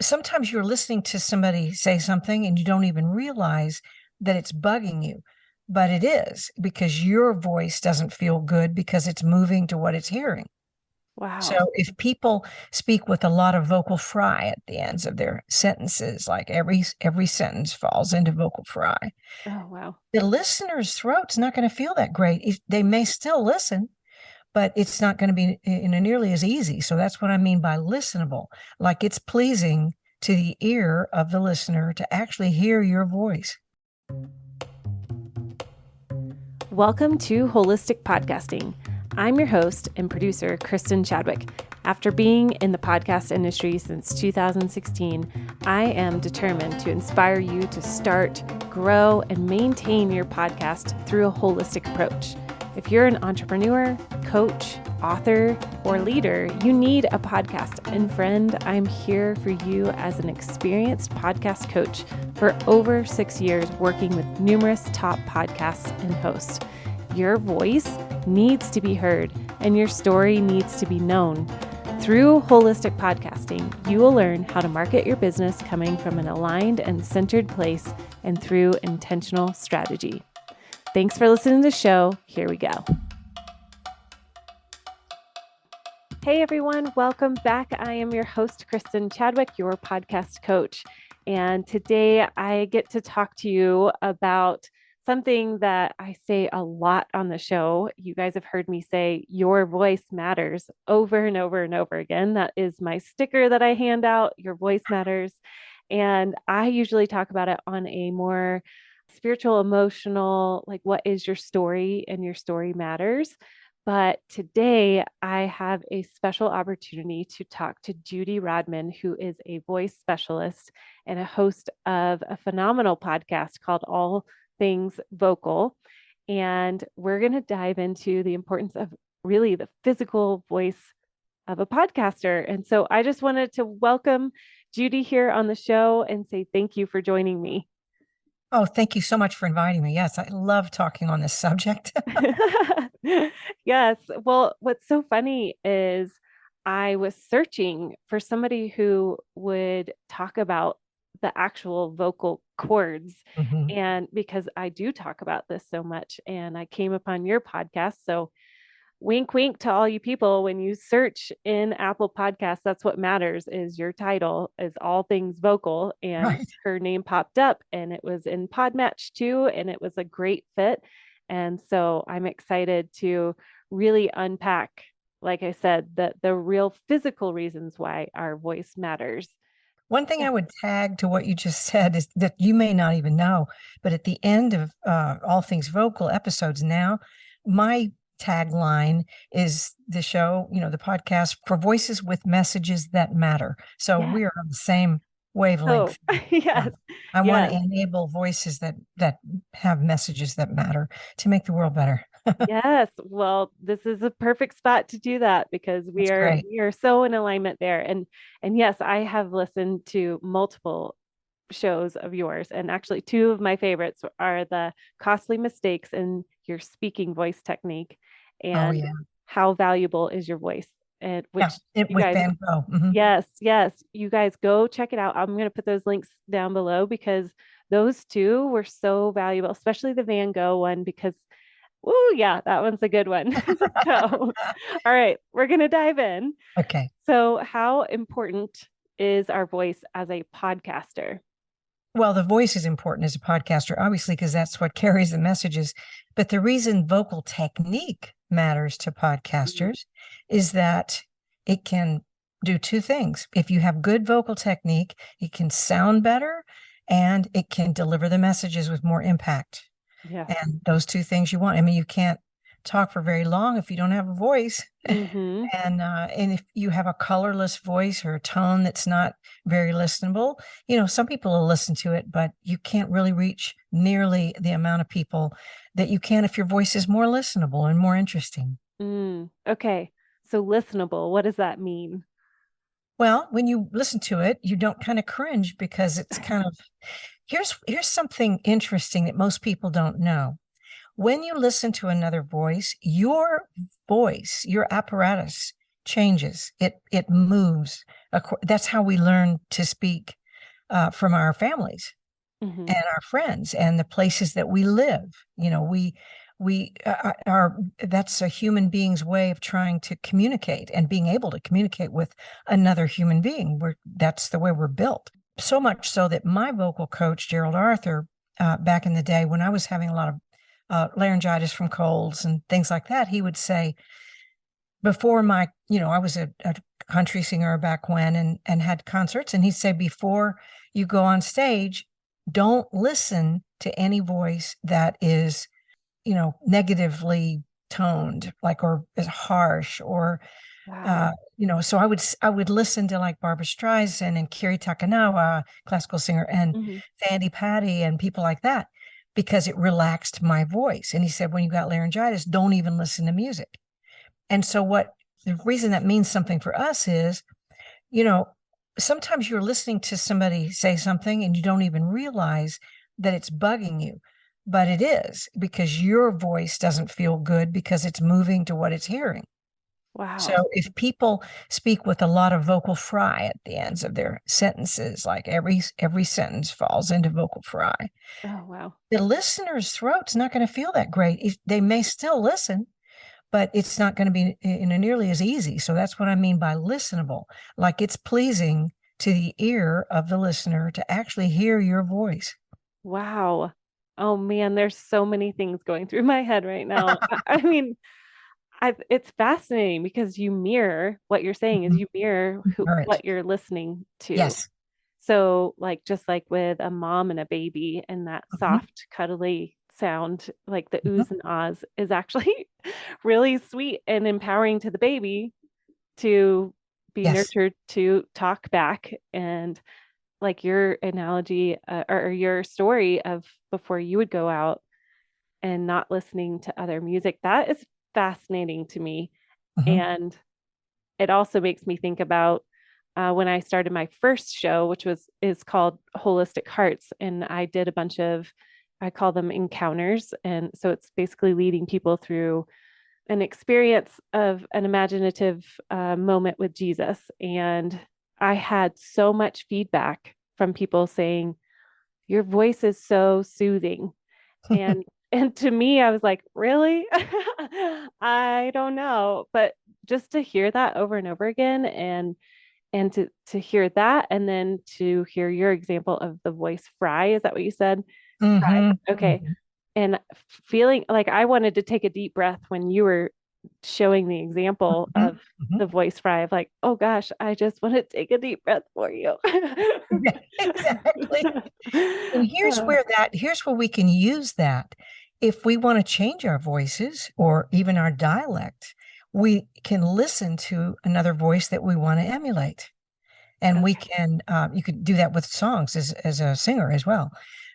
sometimes you're listening to somebody say something and you don't even realize that it's bugging you, but it is because your voice doesn't feel good because it's moving to what it's hearing. So Wow. if people speak with a lot of vocal fry at the ends of their sentences, like every sentence falls into vocal fry, Oh, wow. the listener's throat's not going to feel that great. They may still listen, but it's not going to be nearly as easy. So that's what I mean by listenable. Like it's pleasing to the ear of the listener to actually hear your voice. Welcome to Holistic Podcasting. I'm your host and producer, Kristin Chadwick. After being in the podcast industry since 2016, I am determined to inspire you to start, grow, and maintain your podcast through a holistic approach. If you're an entrepreneur, coach, author, or leader, you need a podcast. And friend, I'm here for you as an experienced podcast coach for over 6 years, working with numerous top podcasts and hosts. Your voice needs to be heard and your story needs to be known. Through holistic podcasting, you will learn how to market your business coming from an aligned and centered place and through intentional strategy. Thanks for listening to the show. Here we go. Hey everyone, welcome back. I am your host, Kristin Chadwick, your podcast coach. And today I get to talk to you about something that I say a lot on the show. You guys have heard me say your voice matters over and over and over again. That is my sticker that I hand out, your voice matters. And I usually talk about it on a more spiritual, emotional, like what is your story and your story matters. But today I have a special opportunity to talk to Judy Rodman, who is a voice specialist and a host of a phenomenal podcast called All Things Vocal. And we're going to dive into the importance of really the physical voice of a podcaster. And so I just wanted to welcome Judy here on the show and say thank you for joining me. Oh, thank you so much for inviting me. Yes, I love talking on this subject. Yes. Well, what's so funny is I was searching for somebody who would talk about the actual vocal cords. Mhm. And because I do talk about this so much, and I came upon your podcast. So wink, wink to all you people. When you search in Apple Podcasts, that's what matters is your title is All Things Vocal. And Right. her name popped up and it was in Podmatch too. And it was a great fit. And so I'm excited to really unpack, like I said, the real physical reasons why our voice matters. One thing Yeah. I would tag to what you just said is that you may not even know, but at the end of All Things Vocal episodes now, my tagline is the show, the podcast for voices with messages that matter. So Yeah. we are on the same Oh, wavelength. Uh, yes. I want to Yes. enable voices that have messages that matter to make the world better. Yes. Well, this is a perfect spot to do that because we That's are great. we are so in alignment there. And yes, I have listened to multiple shows of yours. And actually two of my favorites are the costly mistakes in your speaking voice technique Oh and yeah. how valuable is your voice. And Yeah. which you With guys, Van Gogh. Mhm. yes, yes, you guys go check it out. I'm going to put those links down below because those two were so valuable, especially the Van Gogh one, because oh, yeah, that one's a good one. So, all right, we're going to dive in. Okay. So, how important is our voice as a podcaster? Well, the voice is important as a podcaster, obviously, because that's what carries the messages. But the reason vocal technique matters to Mhm. podcasters is that it can do two things. If you have good vocal technique, it can sound better and it can deliver the messages with more impact. Yes. And those two things you want. I mean, you can't talk for very long if you don't have a voice. Mm-hmm. And if you have a colorless voice or a tone that's not very listenable, some people will listen to it, but you can't really reach nearly the amount of people that you can if your voice is more listenable and more interesting. Okay. So, listenable, what does that mean? Well, when you listen to it, you don't kind of cringe because it's kind of here's something interesting that most people don't know. When you listen to another voice, your apparatus changes. It moves. That's how we learn to speak from our families Mhm. and our friends and the places that we live. We are that's a human being's way of trying to communicate and being able to communicate with another human being. That's the way we're built. So much so that my vocal coach, Gerald Arthur, back in the day when I was having a lot of laryngitis from colds and things like that, he would say, before I was a country singer back when and had concerts, and he'd say, before you go on stage, don't listen to any voice that is, negatively toned, like, or is harsh, or Wow. so I would listen to like Barbara Streisand and Kiri Takanawa, classical singer, and Mhm. Sandy Patty and people like that, because it relaxed my voice. And he said, when you got laryngitis, don't even listen to music. And so the reason that means something for us is, you know, sometimes you're listening to somebody say something and you don't even realize that it's bugging you, but it is, because your voice doesn't feel good because it's moving to what it's hearing. So Wow. if people speak with a lot of vocal fry at the ends of their sentences, like every sentence falls into vocal fry, Oh, wow. the listener's throat's not going to feel that great. They may still listen, but it's not going to be nearly as easy. So that's what I mean by listenable. Like, it's pleasing to the ear of the listener to actually hear your voice. Wow. Oh man, there's so many things going through my head right now. I mean, it's fascinating because you mirror what you're saying is Mhm. you mirror All right. what you're listening to. Yes. So, like, just like with a mom and a baby, and that Mhm. soft, cuddly sound, like the Mhm. oohs and ahs, is actually really sweet and empowering to the baby to be Yes. nurtured to talk back. And like your analogy or your story of before you would go out and not listening to other music, that is fascinating to me. Mhm. And it also makes me think about when I started my first show, which is called Holistic Hearts, and I did a bunch of, I call them encounters, and so it's basically leading people through an experience of an imaginative moment with Jesus. And I had so much feedback from people saying, "Your voice is so soothing," and and to me, I was like, "Really? I don't know." But just to hear that over and over again, and to hear that, and then to hear your example of the voice fry, is that what you said? Fry. Mhm. Okay. Mhm. And feeling like I wanted to take a deep breath when you were showing the example Mhm. of Mhm. the voice fry of like, oh gosh, I just want to take a deep breath for you. Yeah, exactly. And Uh, here's where we can use that. If we want to change our voices or even our dialect, we can listen to another voice that we want to emulate. And we okay. can, you could do that with songs as a singer as well.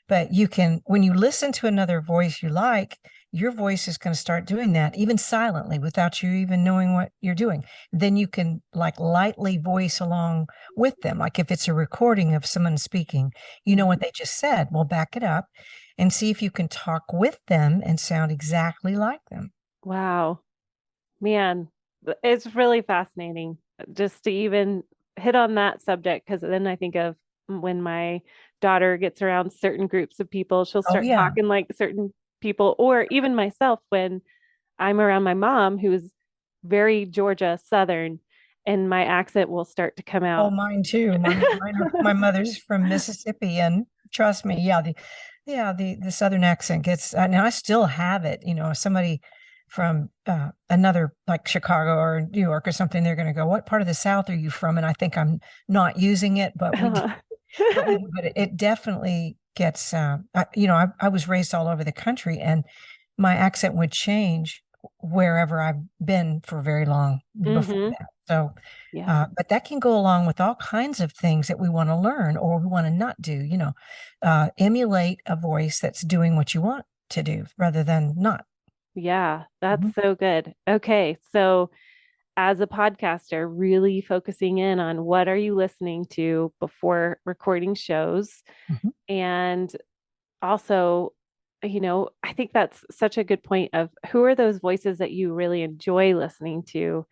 But you can, when you listen to another voice you like, your voice is going to start doing that, even silently, without you even knowing what you're doing. Then you can, like, lightly voice along with them. Like, if it's a recording of someone speaking, you know what Mhm. they just said. Well, back it up and see if you can talk with them and sound exactly like them. Wow, man, it's really fascinating just to even hit on that subject because then I think of when my daughter gets around certain groups of people, she'll Oh, start yeah. talking like certain people, or even myself when I'm around my mom, who is very Georgia Southern, and my accent will start to come Oh, out. mine too. My mother's from Mississippi, and trust me, the Southern accent gets, and I still have it. Somebody from another, like Chicago or New York or something, they're going to go, "What part of the South are you from?" And I think I'm not using it, but we do, but it definitely gets. I was raised all over the country, and my accent would change wherever I've been for very long before Hmm. that. So. Yeah. But that can go along with all kinds of things that we want to learn or we want to not do, emulate a voice that's doing what you want to do rather than not. Yeah, that's Mhm. so good. Okay, so as a podcaster, really focusing in on what are you listening to before recording shows, Mhm. and also, I think that's such a good point of who are those voices that you really enjoy listening to,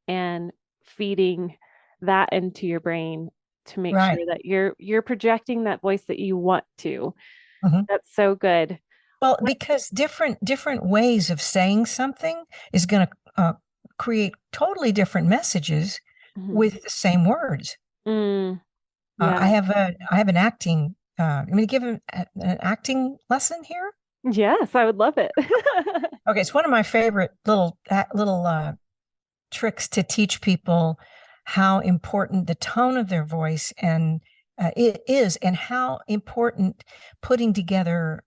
and feeding that into your brain to make Right. sure that you're projecting that voice that you want to. Mhm. That's so good. Well, because different ways of saying something is going to create totally different messages Mhm. with the same words. I Yeah. have an acting. I'm going to give an acting lesson here. Yes, I would love it. Okay, it's one of my favorite little tricks to teach people how important the tone of their voice and it is, and how important putting together.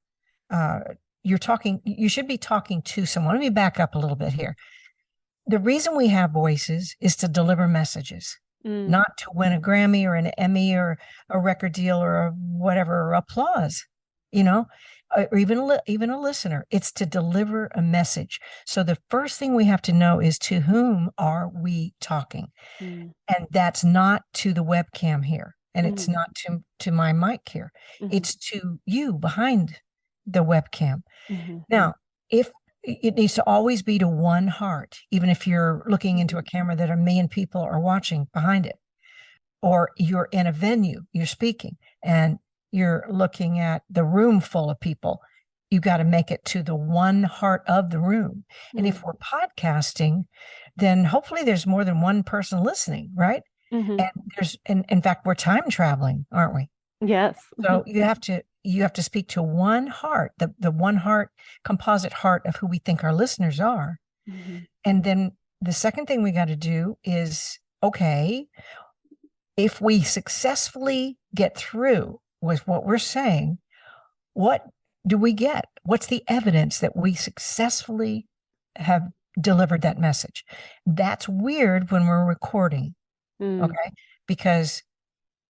Uh, you should be talking to someone. Let me back up a little bit here. The reason we have voices is to deliver messages, Mm, not to win a Grammy or an Emmy or a record deal or a whatever, or applause, you know, or even a listener. It's to deliver a message. So the first thing we have to know is, to whom are we talking? mm, And that's not to the webcam here, and it's mhm, not to my mic here. mhm, It's to you behind the webcam. mhm, Now, if it needs to always be to one heart, even if you're looking into a camera that a million people are watching behind it, or you're in a venue, you're speaking, and you're looking at the room full of people, you got to make it to the one heart of the room. And mm, if we're podcasting, then hopefully there's more than one person listening, right? mhm. And in fact, we're time traveling, aren't we? Yes. So you have to speak to one heart, the one heart, composite heart of who we think our listeners are. Mhm, And then the second thing we got to do is, okay, if we successfully get through with what we're saying, what do we get? What's the evidence that we successfully have delivered that message? That's weird when we're recording, mm, okay? Because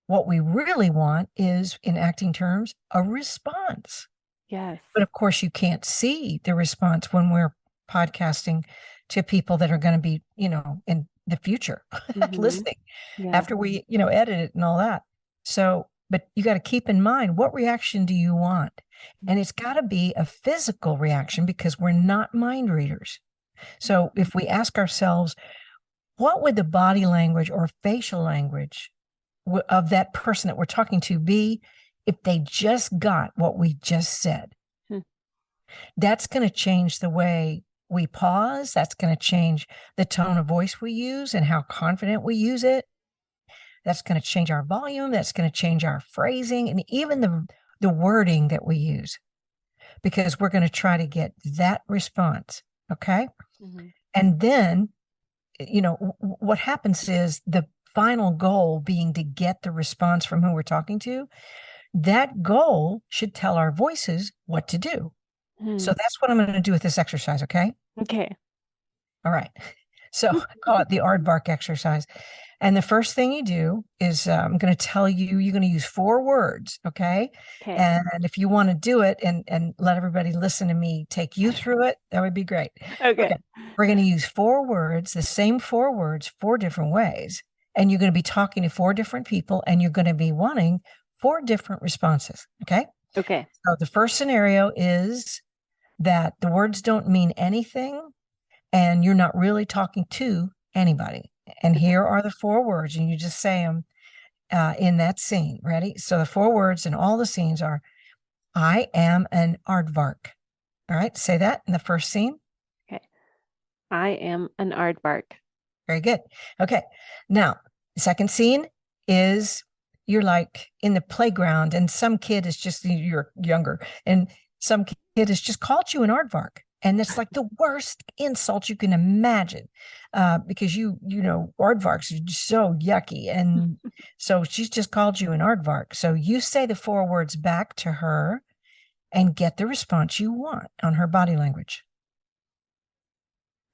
what we really want is, in acting terms, a response. yes. But of course, you can't see the response when we're podcasting to people that are going to be, in the future Mhm. listening Yes. after we, edit it and all that. So, but you got to keep in mind, what reaction do you want? And it's got to be a physical reaction, because we're not mind readers. So if we ask ourselves, what would the body language or facial language of that person that we're talking to be if they just got what we just said? Hmm. That's going to change the way we pause. That's going to change the tone of voice we use and how confident we use it. That's going to change our volume. That's going to change our phrasing, and even the wording that we use, because we're going to try to get that response. Okay. Mhm. And then, what happens is, the final goal being to get the response from who we're talking to, that goal should tell our voices what to do. So Mm. that's what I'm going to do with this exercise. Okay. Okay. All right. So I call it the aardvark exercise. And the first thing you do is, I'm going to tell you, you're going to use 4 words. Okay. Okay. And if you want to do it and let everybody listen to me take you through it, that would be great. Okay. Okay. We're going to use 4 words, the same 4 words, 4 different ways. And you're going to be talking to 4 different people, and you're going to be wanting 4 different responses. Okay. Okay. So the first scenario is that the words don't mean anything, and you're not really talking to anybody. And here are the 4 words, and you just say them in that scene. Ready? So the 4 words in all the scenes are, I am an aardvark. All right, say that in the first scene. Okay. I am an aardvark. Very good. Okay. Now, the second scene is, you're like in the playground, and some kid is just, you're younger, and some kid has just called you an aardvark. And it's like the worst insult you can imagine, because aardvarks are so yucky. And so she's just called you an aardvark. So you say the 4 words back to her and get the response you want on her body language.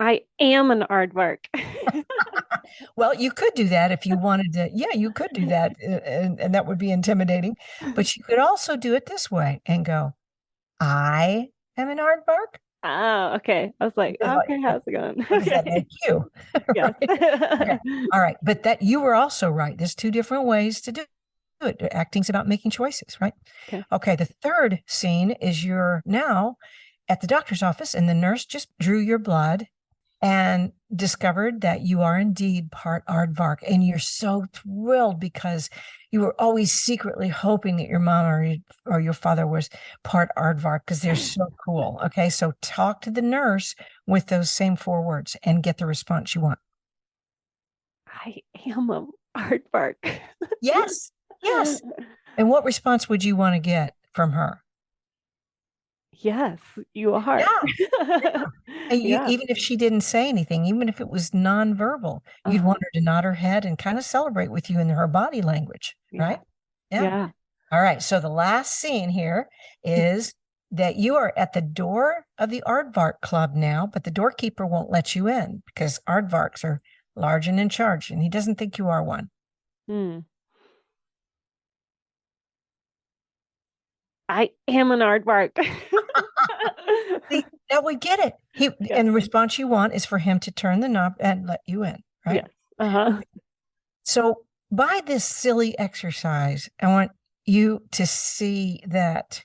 I am an aardvark. Well, you could do that if you wanted to. Yeah, you could do that, and that would be intimidating. But you could also do it this way and go, I am an aardvark. Oh, okay. I was like, Because, okay, how's it going? what does that Okay. make you? Yes. Right? Okay. All right. But that, you were also right. There's 2 different ways to do it. Acting's about making choices, right? Okay. Okay. The third scene is, you're now at the doctor's office, and the nurse just drew your blood, and discovered that you are indeed part aardvark. And you're so thrilled because you were always secretly hoping that your mom or your father was part aardvark because they're so cool. Okay, so talk to the nurse with those same 4 words and get the response you want. I am a aardvark. Yes, yes. And what response would you want to get from her? Yes, you are. Yeah. And you, Yeah. even if she didn't say anything, even if it was nonverbal, you'd Uh-huh. want her to nod her head and kind of celebrate with you in her body language, Yeah. right? Yeah. Yeah. All right. So the last scene here is that you are at the door of the Aardvark Club now, but the doorkeeper won't let you in because Aardvarks are large and in charge, and he doesn't think you are one. Hmm. I am an aardvark. See, now we get it. Yes. And the response you want is for him to turn the knob and let you in, right? Yes. Uh-huh. So by this silly exercise, I want you to see that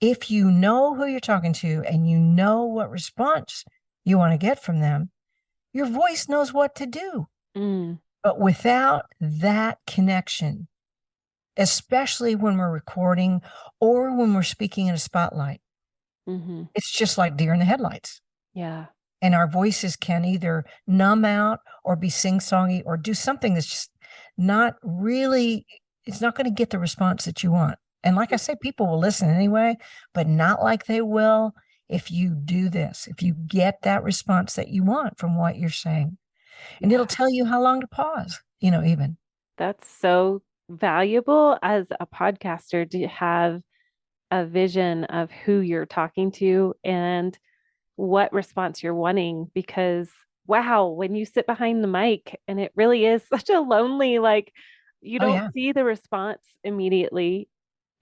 if you know who you're talking to and you know what response you want to get from them, your voice knows what to do. Mm. But without that connection, especially when we're recording or when we're speaking in a spotlight, Mm-hmm. it's just like deer in the headlights. Yeah. And our voices can either numb out or be sing-songy or do something that's just not really, it's not going to get the response that you want. And like I say, people will listen anyway, but not like they will if you do this, if you get that response that you want from what you're saying. And it'll Yeah. tell you how long to pause, even. That's so valuable as a podcaster to have a vision of who you're talking to and what response you're wanting because wow, when you sit behind the mic and it really is such a lonely, like you Oh, don't yeah, see the response immediately.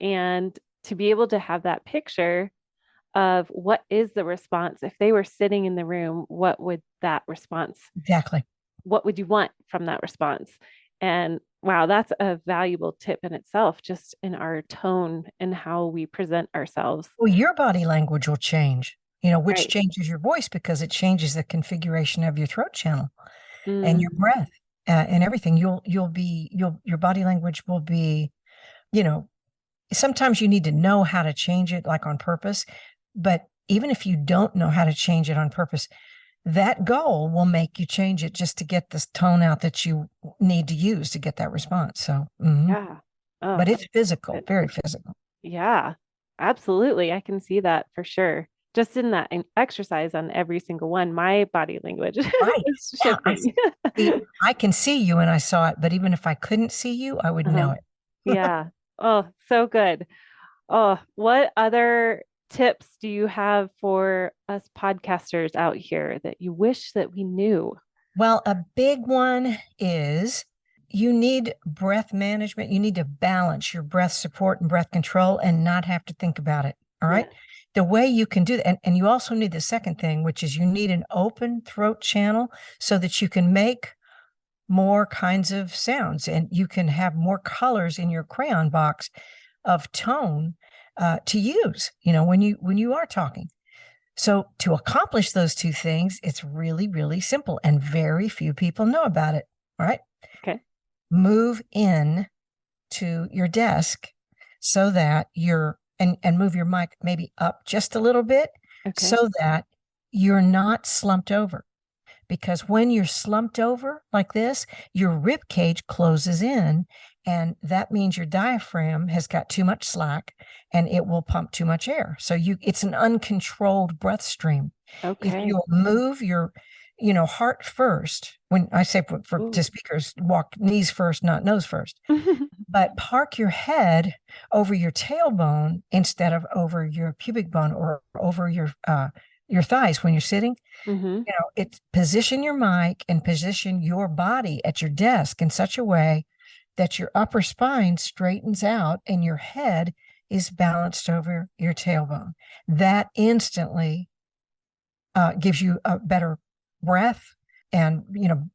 And to be able to have that picture of what is the response, if they were sitting in the room, what would that response, exactly. what would you want from that response? And wow, that's a valuable tip in itself, just in our tone and how we present ourselves. Well, your body language will change, which Right. changes your voice because it changes the configuration of your throat channel and your Mm, breath and everything. Your body language will be, you know, sometimes you need to know how to change it like on purpose. But even if you don't know how to change it on purpose, that goal will make you change it just to get this tone out that you need to use to get that response. So, yeah. Oh, but it's physical, good. very physical. Yeah, absolutely. I can see that for sure. Just in that exercise on every single one, my body language Right. was Yeah. shifting. I can see you and I saw it, but even if I couldn't see you, I would Uh-huh. know it. Yeah. Oh, so good. Oh, what other tips do you have for us podcasters out here that you wish that we knew? Well, a big one is you need breath management. You need to balance your breath support and breath control and not have to think about it. All right. Yes. The way you can do that, and you also need the second thing, which is you need an open throat channel so that you can make more kinds of sounds and you can have more colors in your crayon box of tone to use, when you are talking. So to accomplish those 2 things, it's really, really simple and very few people know about it. All right. Okay. Move in to your desk so that and move your mic maybe up just a little bit Okay. so that you're not slumped over. Because when you're slumped over like this, your rib cage closes in, and that means your diaphragm has got too much slack and it will pump too much air. So it's an uncontrolled breath stream. If Okay. you'll move your, heart first, when I say to Ooh. speakers, walk knees first, not nose first, but park your head over your tailbone instead of over your pubic bone or over your thighs when you're sitting. Mm-hmm. It's position your mic and position your body at your desk in such a way that your upper spine straightens out and your head is balanced over your tailbone. That instantly gives you a better breath and,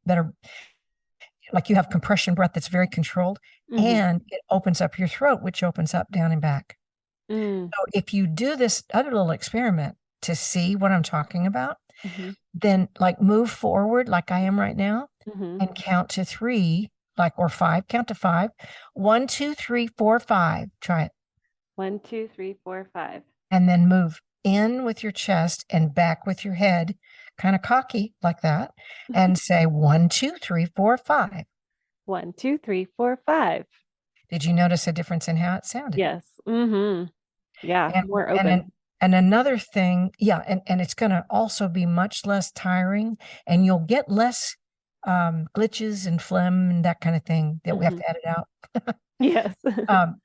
better, like you have compression breath that's very controlled, Mm-hmm. and it opens up your throat, which opens up down and back. Mm. So if you do this other little experiment to see what I'm talking about, Mhm. Then like move forward like I am right now Mhm. and count to three, like or five, count to five. 1, 2, 3, 4, 5. Try it. 1, 2, 3, 4, 5. And then move in with your chest and back with your head, kind of cocky like that, and say 1, 2, 3, 4, 5. 1, 2, 3, 4, 5. Did you notice a difference in how it sounded? Yes. Yeah, And more and open. and another thing, yeah, and it's going to also be much less tiring, and you'll get less glitches and phlegm and that kind of thing that we have Mhm. to edit out. Yes. Um,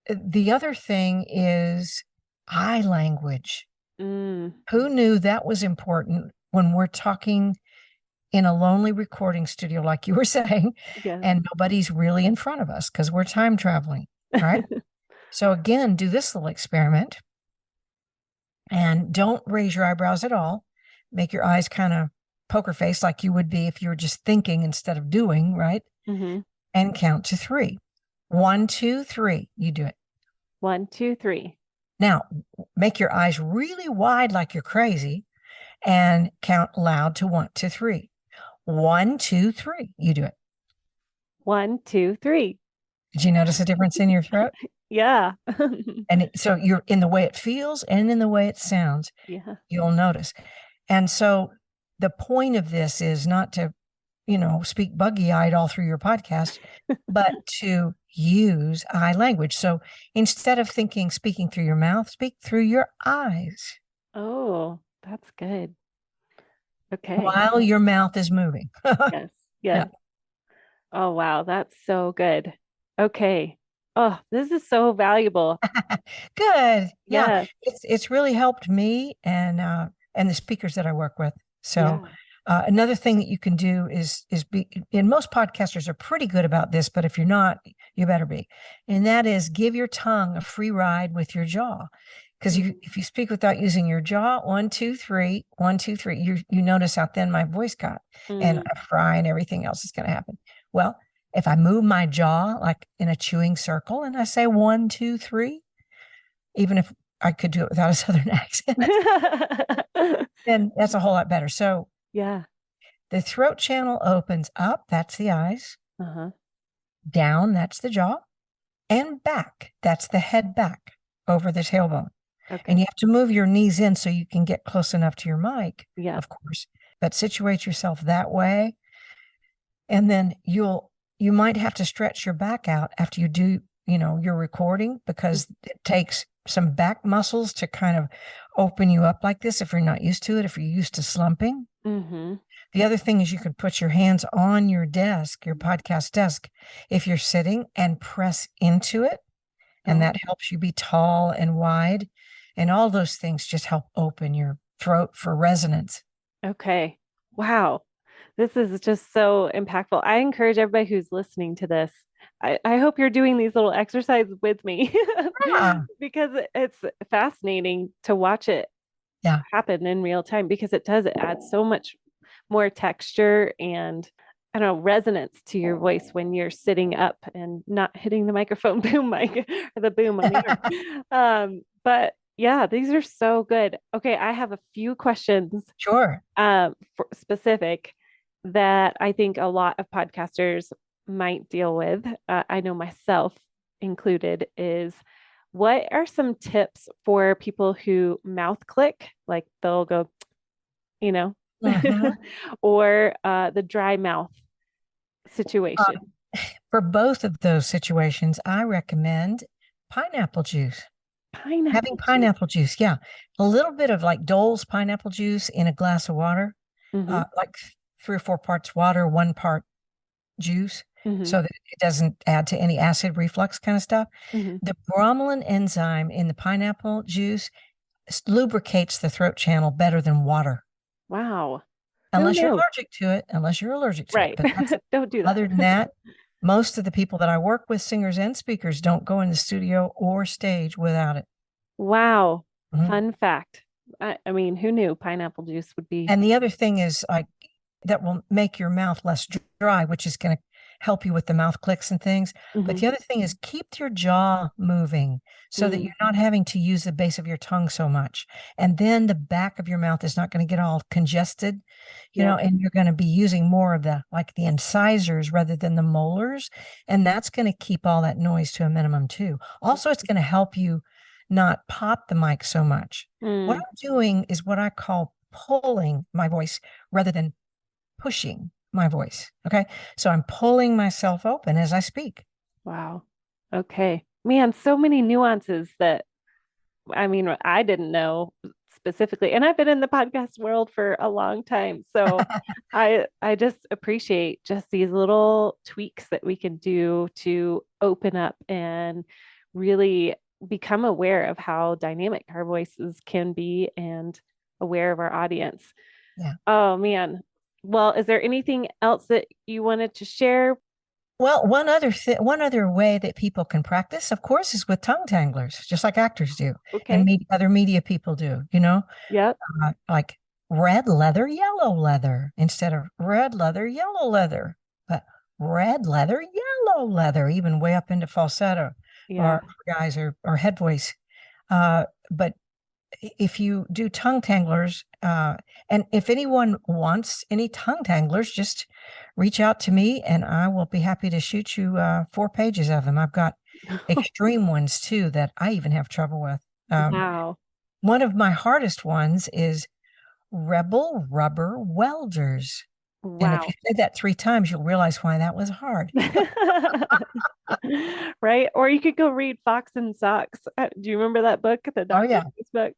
the other thing is eye language. Mm, Who knew that was important when we're talking in a lonely recording studio, like you were saying, yes. and nobody's really in front of us because we're time traveling, right? So again, do this little experiment and don't raise your eyebrows at all. Make your eyes kind of poker face like you would be if you were just thinking instead of doing, right? hmm And count to three. 1, 2, 3. You do it. 1, 2, 3. Now, make your eyes really wide like you're crazy and count loud to 1 to 3. 1, 2, 3. You do it. 1, 2, 3. Did you notice a difference in your throat? Yeah. And so you're in the way it feels and in the way it sounds, Yeah. you'll notice. And so the point of this is not to, speak buggy eyed all through your podcast, but to use eye language. So instead of speaking through your mouth, speak through your eyes Oh, that's good. Okay. while your mouth is moving. Yes. Yeah. Yes. Oh, wow. That's so good. Okay. Oh, this is so valuable. Good. Yeah. Yes. It's really helped me and the speakers that I work with. So Yeah. another thing that you can do is be and most podcasters are pretty good about this, but if you're not, you better be. And that is give your tongue a free ride with your jaw. Because Mhm. if you speak without using your jaw, 1, 2, 3, 1, 2, 3, you notice how thin my voice got and Mm. a fry and everything else is going to happen. Well, if I move my jaw like in a chewing circle and I say 1, 2, 3, even if I could do it without a Southern accent, then that's a whole lot better. So Yeah. the throat channel opens up, that's the eyes, Uh-huh. down, that's the jaw, and back, that's the head back over the tailbone. And Okay. you have to move your knees in so you can get close enough to your mic, Yeah. of course, but situate yourself that way. And then you might have to stretch your back out after you do, your recording because it takes some back muscles to kind of open you up like this if you're not used to it, if you're used to slumping. Mm-hmm. The other thing is you can put your hands on your desk, your podcast desk, if you're sitting and press into it. And Oh, that helps you be tall and wide. And all those things just help open your throat for resonance. okay. Wow. This is just so impactful. I encourage everybody who's listening to this. I hope you're doing these little exercises with me Yeah. because it's fascinating to watch it Yeah. happen in real time because it adds so much more texture and I don't know, resonance to your voice when you're sitting up and not hitting the microphone boom mic or the boom on the arm. But yeah, these are so good. Okay, I have a few questions Sure. specific that I think a lot of podcasters might deal with. I know myself included is what are some tips for people who mouth click, like they'll go, you know, Mhm. or the dry mouth situation? For both of those situations, I recommend pineapple juice. Having Pineapple juice. pineapple juice, yeah. A little bit of like Dole's pineapple juice in a glass of water, Mm-hmm. like 3 or 4 parts water, 1 part juice, Mm-hmm. so that it doesn't add to any acid reflux kind of stuff. Mm-hmm. The bromelain enzyme in the pineapple juice lubricates the throat channel better than water, Wow. Who unless you're knew? allergic to it, Right. But that's Don't do that. other than that, most of the people that I work with, singers and speakers, don't go in the studio or stage without it. Wow. Mhm. Fun fact. I mean, who knew pineapple juice would be? And the other thing is like that will make your mouth less dry, which is going to help you with the mouth clicks and things. But the other thing is keep your jaw moving so that you're not having to use the base of your tongue so much. And then the back of your mouth is not going to get all congested, and you're going to be using more of the incisors rather than the molars. And that's going to keep all that noise to a minimum too. Also, it's going to help you not pop the mic so much. What I'm doing is what I call pulling my voice rather than pushing my voice. Okay. So I'm pulling myself open as I speak. Wow. Okay. Man, so many nuances that, I didn't know specifically, and I've been in the podcast world for a long time. So I just appreciate just these little tweaks that we can do to open up and really become aware of how dynamic our voices can be and aware of our audience. Yeah. Oh man. Well, is there anything else that you wanted to share? Well, one other way that people can practice, of course, is with tongue tanglers, just like actors do, and other media people do. Yep. Like red leather, yellow leather, instead of red leather, yellow leather, but red leather, yellow leather, even way up into falsetto, or guys or head voice. But if you do tongue tanglers, and if anyone wants any tongue tanglers, just reach out to me and I will be happy to shoot you 4 pages of them. I've got extreme ones too that I even have trouble with. Wow. One of my hardest ones is rebel rubber welders. Wow. And if you say that 3 times, you'll realize why that was hard. Right? Or you could go read Fox and Socks. Do you remember that book? The Dr. Seuss book?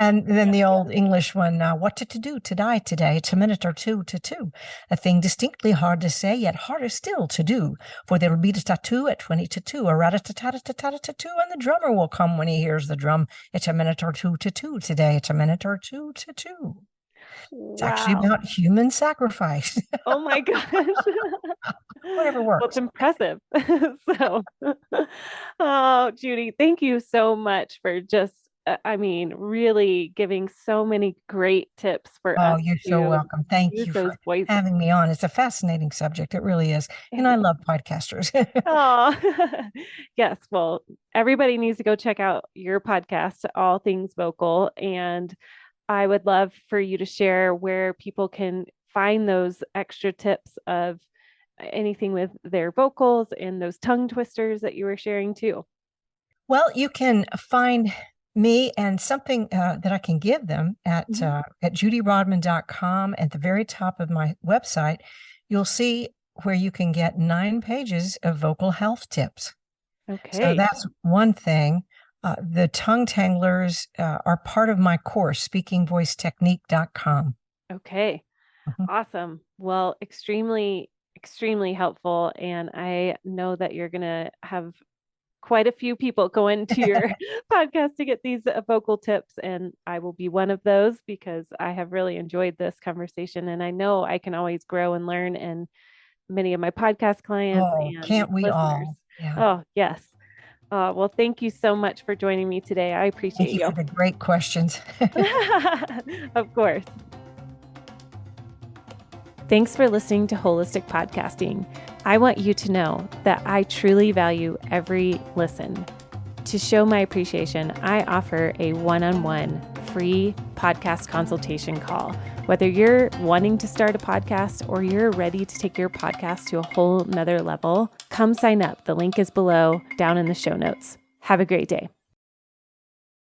And then the old English one, what to do to die today? It's a minute or two to two. A thing distinctly hard to say, yet harder still to do. For there'll be the tattoo at 20 to 2, a rat-a-tat-tat-tat-tat-tat-tat-tat-tat, and the drummer will come when he hears the drum. It's a minute or two to two today. It's a minute or two to two. It's actually about human sacrifice. Oh my gosh. Whatever works. Well, it's impressive. So, oh, Judy, thank you so much for just, really giving so many great tips for us. Oh, you're so welcome. Thank you for having me on. It's a fascinating subject. It really is. And I love podcasters. Oh, yes. Well, everybody needs to go check out your podcast, All Things Vocal. And I would love for you to share where people can find those extra tips of anything with their vocals and those tongue twisters that you were sharing too. Well, you can find me and something that I can give them at judyrodman.com. At the very top of my website, you'll see where you can get 9 pages of vocal health tips. Okay. So that's one thing. The tongue tanglers are part of my course, speakingvoicetechnique.com. Okay. Awesome. Well, extremely helpful. And I know that you're going to have quite a few people go into your podcast to get these vocal tips. And I will be one of those because I have really enjoyed this conversation. And I know I can always grow and learn. And many of my podcast clients and can't we listeners. all? Yeah. Oh, yes. Well, thank you so much for joining me today. I appreciate you. Thank you for the great questions. Of course. Thanks for listening to Holistic Podcasting. I want you to know that I truly value every listen. To show my appreciation, I offer a one-on-one free podcast consultation call. Whether you're wanting to start a podcast or you're ready to take your podcast to a whole nother level, come sign up. The link is below down in the show notes. Have a great day.